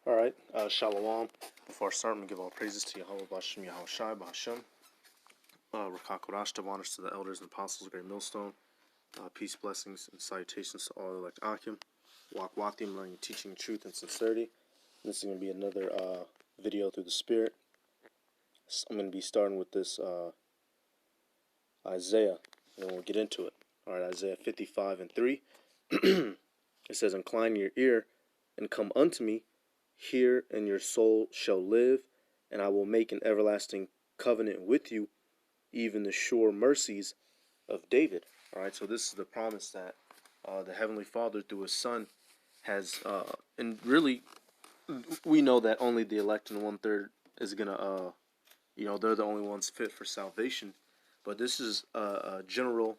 All right, Shalom. Before I start, I'm going to give all praises to Yahweh Bashem, Yahweh Shai, Bahashem. Rakakodash, honors to the elders and apostles of Great Millstone. Peace, blessings, and salutations to all elect Akim. Wak Watim, learning, teaching truth and sincerity. This is going to be another video through the Spirit. So I'm going to be starting with this Isaiah, and we'll get into it. All right, Isaiah 55:3. It says, "Incline your ear and come unto me. Hear, and your soul shall live, and I will make an everlasting covenant with you, even the sure mercies of David." All right, so this is the promise that the Heavenly Father, through His Son, has, and really, we know that only the elect in 1/3 is gonna, they're the only ones fit for salvation. But this is a general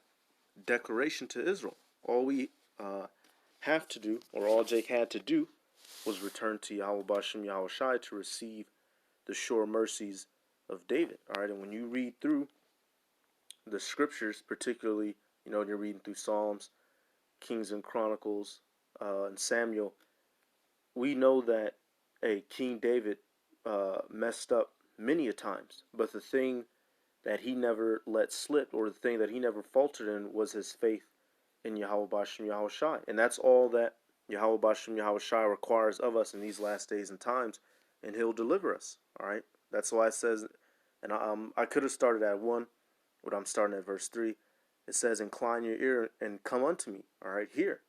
declaration to Israel. All we have to do, or all Jake had to do, was return to Yahweh Bashem Yahweh Shai to receive the sure mercies of David. All right, and when you read through the scriptures, particularly, you're reading through Psalms, Kings and Chronicles, and Samuel, we know that King David messed up many a times, but the thing that he never let slip, or the thing that he never faltered in, was his faith in Yahweh Bashem Yahweh Shai. And that's all that Yahweh Bashem Yahweh Shai requires of us in these last days and times, and He'll deliver us. All right, that's why it says, and I could have started at 1, but I'm starting at verse 3. It says, "Incline your ear and come unto me." All right, hear,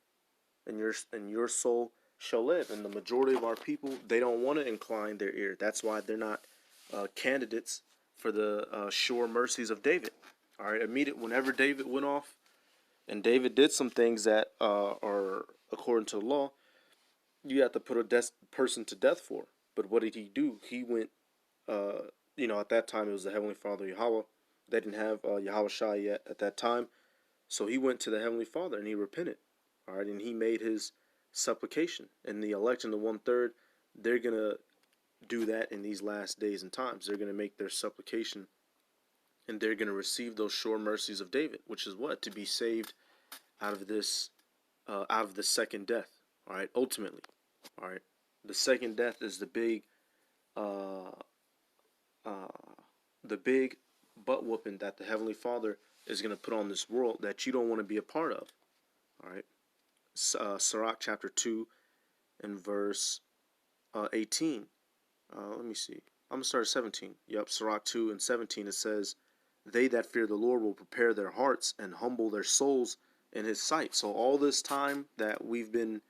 and your soul shall live. And the majority of our people, they don't want to incline their ear. That's why they're not candidates for the sure mercies of David. All right, immediately whenever David went off, and David did some things that are according to the law, you have to put a person to death for. But what did he do? He went, at that time it was the Heavenly Father Yahweh. They didn't have Yahweh Shai yet at that time. So he went to the Heavenly Father and he repented. All right, and he made his supplication. And the election of 1/3, they're going to do that in these last days and times. They're going to make their supplication, and they're going to receive those sure mercies of David, which is what? To be saved out of this, out of the second death. All right, ultimately. All right, the second death is the big butt whooping that the Heavenly Father is going to put on this world that you don't want to be a part of. All right, Sirach chapter 2 and verse 18. Let me see. I'm going to start at 17. Yep, Sirach 2 and 17, it says, "They that fear the Lord will prepare their hearts and humble their souls in His sight." So all this time that we've been,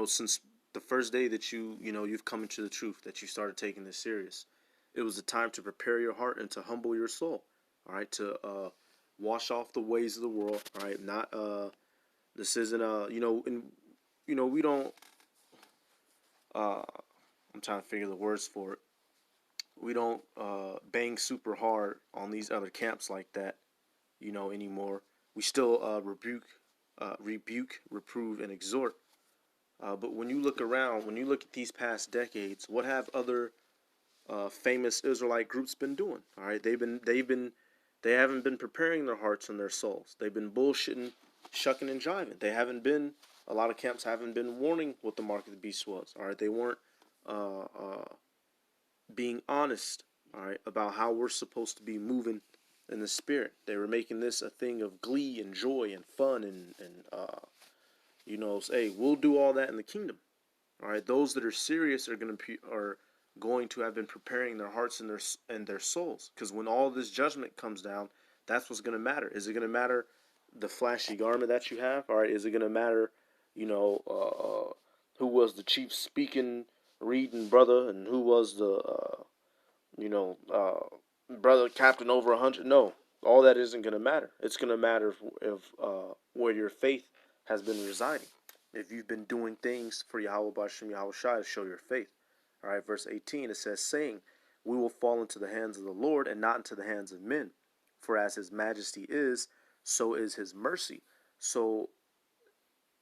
since the first day that you've come into the truth, that you started taking this serious, it was the time to prepare your heart and to humble your soul. All right, to wash off the ways of the world. All right, not this isn't we don't. I'm trying to figure the words for it. We don't bang super hard on these other camps like that, anymore. We still rebuke, reprove, and exhort. But when you look around, when you look at these past decades, what have other famous Israelite groups been doing? All right, they haven't been preparing their hearts and their souls. They've been bullshitting, shucking and jiving. A lot of camps haven't been warning what the mark of the beast was. All right, they weren't being honest, all right, about how we're supposed to be moving in the Spirit. They were making this a thing of glee and joy and fun and hey, we'll do all that in the kingdom. All right, those that are serious are going to have been preparing their hearts and their souls, because when all this judgment comes down, that's what's going to matter. Is it going to matter the flashy garment that you have? All right, is it going to matter, who was the chief speaking, reading brother, and who was the brother captain over 100? No, all that isn't going to matter. It's going to matter if where your faith has been residing. If you've been doing things for Yahweh Bashem Yahweh Shai to show your faith. All right, verse 18, it says, saying, "We will fall into the hands of the Lord and not into the hands of men. For as His majesty is, so is His mercy." So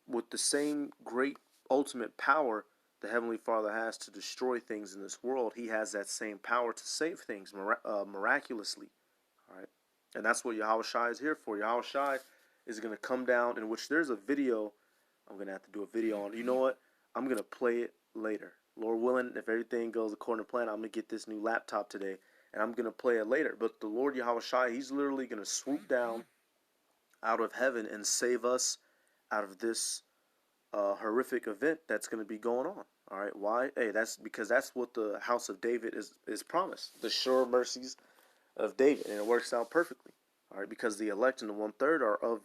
with the same great ultimate power the Heavenly Father has to destroy things in this world, He has that same power to save things miraculously. All right, and that's what Yahweh Shai is here for. Yahweh Shai is going to come down, in which there's a video. I'm going to have to do a video on. You know what? I'm going to play it later. Lord willing, if everything goes according to plan, I'm going to get this new laptop today, and I'm going to play it later. But the Lord Yahweh Shai, he's literally going to swoop down out of heaven and save us out of this horrific event that's going to be going on. All right, why? Hey, that's because that's what the house of David is promised, the sure mercies of David, and it works out perfectly. All right, because the elect and the 1/3 are of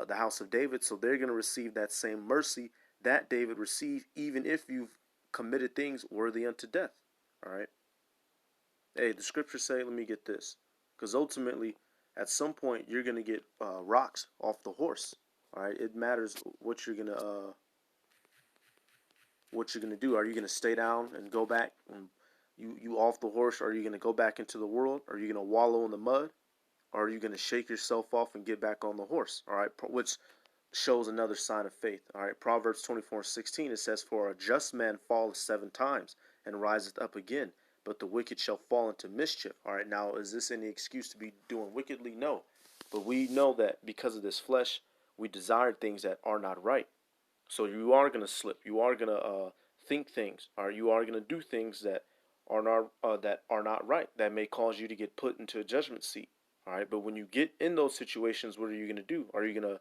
the house of David, so they're going to receive that same mercy that David received, even if you've committed things worthy unto death. All right. Hey, the scriptures say, let me get this, because ultimately, at some point, you're going to get rocks off the horse. All right. It matters what you're gonna do. Are you gonna stay down and go back and you off the horse? Or are you gonna go back into the world? Are you gonna wallow in the mud? Or are you gonna shake yourself off and get back on the horse? All right, which shows another sign of faith. All right, Proverbs 24:16, it says, "For a just man falleth 7 times and riseth up again, but the wicked shall fall into mischief." All right, now is this any excuse to be doing wickedly? No, but we know that because of this flesh, we desire things that are not right. So you are going to slip. You are going to think things, or you are going to do things that are not right. That may cause you to get put into a judgment seat. All right. But when you get in those situations, what are you going to do? Are you going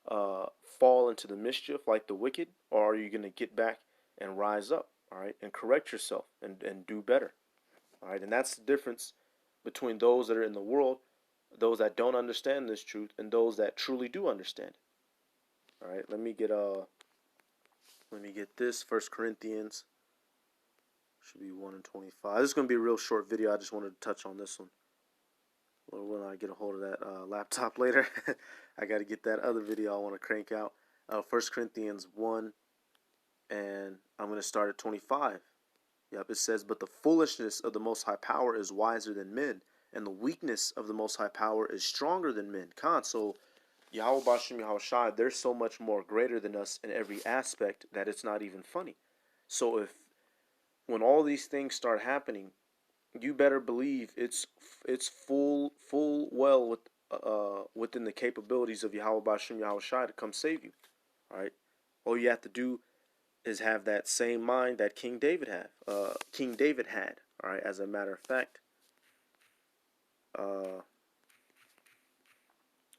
to fall into the mischief like the wicked, or are you going to get back and rise up? All right, and correct yourself and do better. All right, and that's the difference between those that are in the world, those that don't understand this truth, and those that truly do understand it. All right, let me get this. 1 Corinthians should be 1:25. This is going to be a real short video. I just wanted to touch on this one. Lord willing, I get a hold of that laptop later. I got to get that other video I want to crank out. 1 Corinthians 1, and I'm going to start at 25. Yep, it says, "But the foolishness of the Most High Power is wiser than men, and the weakness of the Most High Power is stronger than men." So Yahweh Bashim Yahweh Shai, they're so much more greater than us in every aspect that it's not even funny. So when all these things start happening, you better believe it's full well within the capabilities of Yahweh Bashim Yahweh Shai to come save you. All right, all you have to do is have that same mind that King David had. All right, as a matter of fact,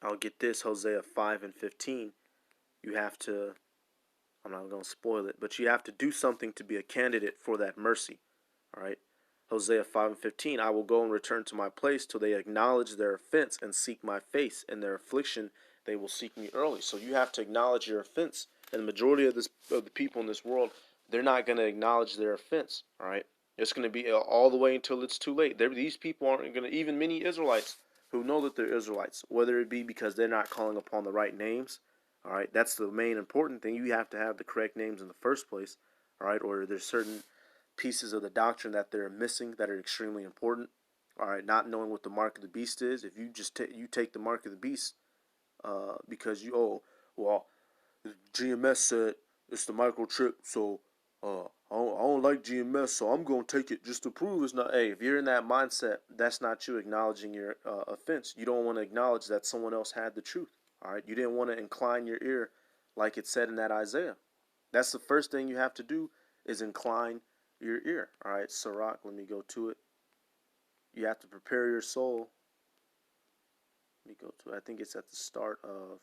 I'll get this. Hosea 5:15. You have to. I'm not going to spoil it, but you have to do something to be a candidate for that mercy. All right. Hosea 5:15, "I will go and return to my place till they acknowledge their offense and seek my face. In their affliction, they will seek me early." So you have to acknowledge your offense. And the majority of the people in this world, they're not going to acknowledge their offense. All right. It's going to be all the way until it's too late. These people aren't going to, even many Israelites who know that they're Israelites, whether it be because they're not calling upon the right names. All right. That's the main important thing. You have to have the correct names in the first place. All right. Or there's certain pieces of the doctrine that they're missing that are extremely important. All right, not knowing what the mark of the beast is. If you just you take the mark of the beast because GMS said it's the microchip, so I don't like GMS, so I'm gonna take it just to prove it's not. Hey, if you're in that mindset, that's not you acknowledging your offense. You don't want to acknowledge that someone else had the truth. All right, you didn't want to incline your ear like it said in that Isaiah. That's the first thing you have to do is incline your ear. All right, Sirach, let me go to it. You have to prepare your soul. Let me go to it. I think it's at the start of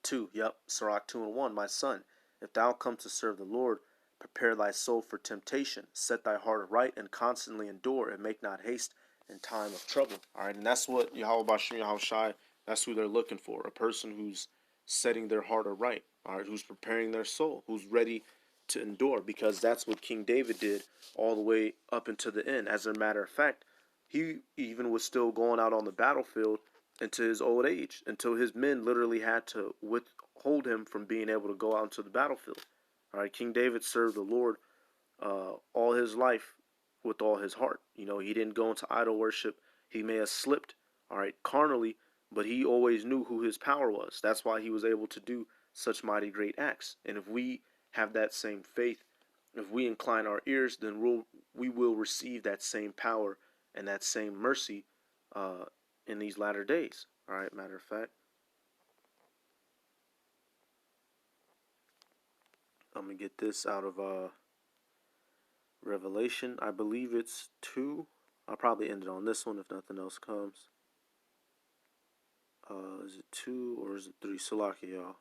2. Yep, Sirach 2:1. "My son, if thou come to serve the Lord, prepare thy soul for temptation. Set thy heart aright and constantly endure, and make not haste in time of trouble." All right, and that's what Yahweh Bashim Yahweh Shai, that's who they're looking for. A person who's setting their heart aright. All right, who's preparing their soul, who's ready to endure, because that's what King David did all the way up into the end. As a matter of fact, he even was still going out on the battlefield into his old age, until his men literally had to withhold him from being able to go out into the battlefield. All right, King David served the Lord all his life with all his heart. You know, he didn't go into idol worship. He may have slipped, all right, carnally, but he always knew who his power was. That's why he was able to do such mighty great acts. And if we have that same faith, if we incline our ears, then we will receive that same power and that same mercy in these latter days. All right, matter of fact. I'm going to get this out of Revelation. I believe it's 2. I'll probably end it on this one if nothing else comes. Is it 2 or is it 3? Salaki, y'all.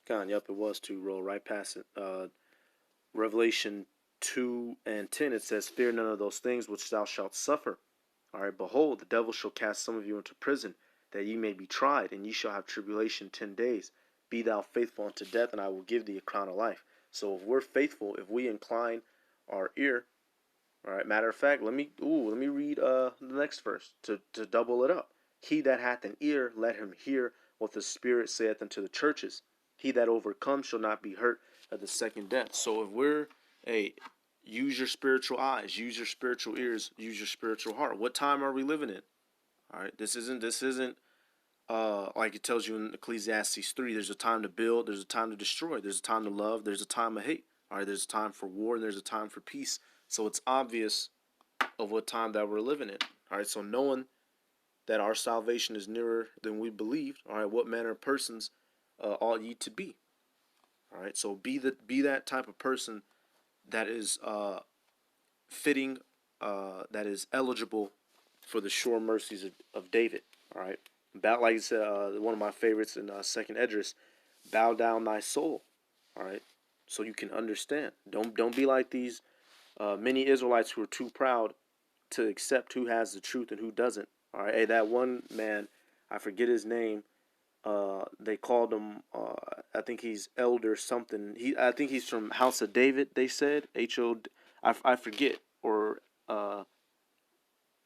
God, yep, it was 2. Roll right past it. Revelation 2 and 10, it says, "Fear none of those things which thou shalt suffer. All right, behold, the devil shall cast some of you into prison, that ye may be tried, and ye shall have tribulation 10 days. Be thou faithful unto death, and I will give thee a crown of life." So if we're faithful, if we incline our ear, all right. Matter of fact, let me read the next verse to double it up. "He that hath an ear, let him hear what the Spirit saith unto the churches. He that overcomes shall not be hurt of the second death." So if we're use your spiritual eyes, use your spiritual ears, use your spiritual heart. What time are we living in? All right. This isn't like it tells you in Ecclesiastes 3. There's a time to build. There's a time to destroy. There's a time to love. There's a time of hate. All right. There's a time for war and there's a time for peace. So it's obvious of what time that we're living in. All right. So knowing that our salvation is nearer than we believed. All right. What manner of persons ought ye to be? All right. So be that type of person that is fitting, that is eligible for the sure mercies of David. All right. Bow, like I said, one of my favorites in Second Esdras, bow down thy soul. All right. So you can understand. Don't be like these many Israelites who are too proud to accept who has the truth and who doesn't. All right. Hey, that one man, I forget his name. They called him. I think he's Elder something. I think he's from House of David. They said HO. I forget, or HOI.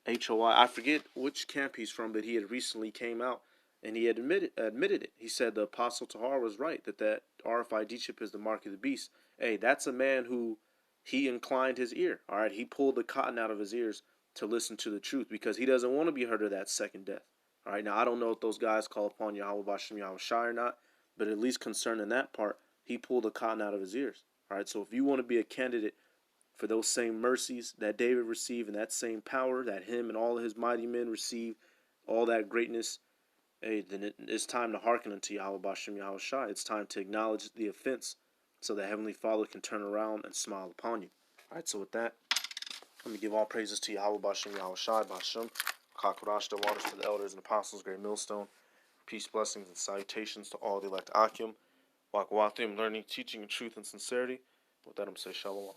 I forget which camp he's from, but he had recently came out and he had admitted it. He said the Apostle Tahar was right, that RFID chip is the mark of the beast. Hey, that's a man who he inclined his ear. All right, he pulled the cotton out of his ears to listen to the truth because he doesn't want to be hurt of that second death. All right, now I don't know if those guys call upon Yahweh Bashem Yahweh Shai or not, but at least concerning that part, he pulled the cotton out of his ears. All right, so if you want to be a candidate for those same mercies that David received and that same power that him and all of his mighty men received, all that greatness, hey, then it's time to hearken unto Yahweh Bashem Yahweh Shai. It's time to acknowledge the offense so that Heavenly Father can turn around and smile upon you. All right, so with that, let me give all praises to Yahweh Bashem Yahweh Shai Bashem. Kakurash, the waters to the elders and apostles, great millstone. Peace, blessings, and salutations to all the elect Akim. Wakawathim, learning, teaching, in truth and sincerity. With that, I'm saying shalom.